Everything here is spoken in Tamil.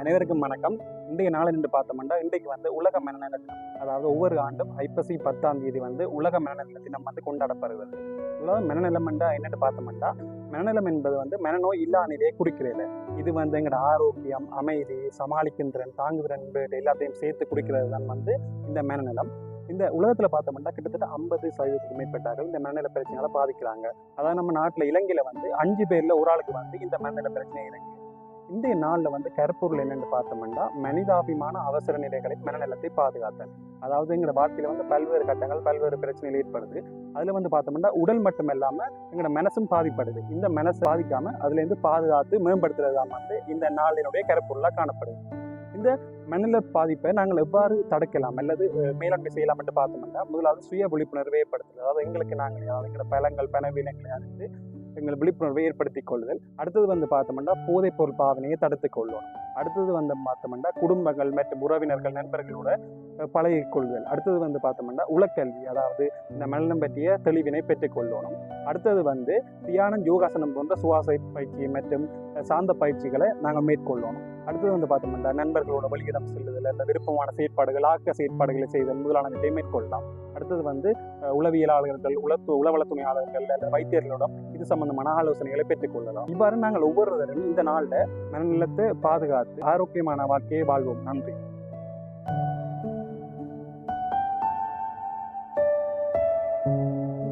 அனைவருக்கும் வணக்கம். இன்றைய நாள் என்று பார்த்தோம்னா இன்றைக்கு உலக மனநல தினம். அதாவது ஒவ்வொரு ஆண்டும் ஐப்பசி 10ஆம் தேதி உலக மனநல தினம் கொண்டாடப்படுகிறது. உலக மனநலம் என்றா என்னென்னு பார்த்தோம்னா மனநலம் என்பது மனநோய் இல்லா நிலையை குறிக்கிறது. இது எங்களோட ஆரோக்கியம், அமைதி, சமாளிக்கும் திறன், தாங்குதிறன் எல்லாத்தையும் சேர்த்து குறிக்கிறது தான் இந்த மனநலம். இந்த உலகத்துல பார்த்தோம்னா கிட்டத்தட்ட 50% மேற்பட்டார்கள் இந்த மனநல பிரச்சனையால பாதிக்கிறாங்க. அதாவது நம்ம நாட்டுல இலங்கையில 5 பேர்ல ஒரு ஆளுக்கு இந்த மனநல பிரச்சனை இருக்கு. இன்றைய நாளில் கருப்பொருள் என்னென்னு பார்த்தோம்னா மனிதாபிமான அவசர நிலைகளில் மனநலத்தை பாதுகாத்தல். அதாவது எங்களோட வாழ்க்கையில பல்வேறு கட்டங்கள் பல்வேறு பிரச்சனைகள் ஏற்படுது. அதுல பார்த்தோம்னா உடல் மட்டும் இல்லாம எங்களோட மனசும் பாதிப்படுது. இந்த மனசு பாதிக்காம அதுல இருந்து பாதுகாத்து மேம்படுத்துறது தான் இந்த நாளினுடைய கருப்பொருளா காணப்படுது. இந்த மனநல பாதிப்பை நாங்கள் எவ்வாறு தடுக்கலாம் அல்லது மேலாண்மை செய்யலாம் என்று பார்த்தோம்னா முதலாவது சுய விழிப்புணர்வை ஏற்படுத்துறது. அதாவது எங்களுக்கு நாங்களே எங்களோட பலங்கள் பணவீனங்களை அறிந்து எங்கள் விழிப்புணர்வை ஏற்படுத்திக் கொள்ளுதல். அடுத்தது பார்த்தோம்னா போதைப் பொருள் பாவனையை தடுத்துக் கொள்ளணும். அடுத்தது பார்த்தோம்னா குடும்பங்கள் மற்றும் உறவினர்கள் நண்பர்களோட பழகிக் கொள்ளுதல். அடுத்தது பார்த்தோம்னா உலக்கல்வி, அதாவது இந்த மனநலம் பற்றிய தெளிவினை பெற்றுக் கொள்ளணும். அடுத்தது தியானம், யோகாசனம் போன்ற சுவாச பயிற்சி மற்றும் சார்ந்த பயிற்சிகளை நாங்கள் மேற்கொள்ளணும். அடுத்தது பார்த்தோம்னா நண்பர்களோட வெளியிடம் செல்லுதல், அந்த விருப்பமான செயற்பாடுகள், ஆக்க செயற்பாடுகளை செய்தல் முதலானவற்றை மேற்கொள்ளலாம். அடுத்தது உளவியலாளர்கள், உளவள துணையாளர்கள் அல்லது வைத்தியர்களிடம் இது சம்பந்தமான ஆலோசனைகளை பெற்றுக் கொள்ளலாம். இவ்வாறு நாங்கள் ஒவ்வொருவரும் இந்த நாளில் மனநலத்தை பாதுகாத்து ஆரோக்கியமான வாழ்க்கையை வாழ்வோம். நன்றி.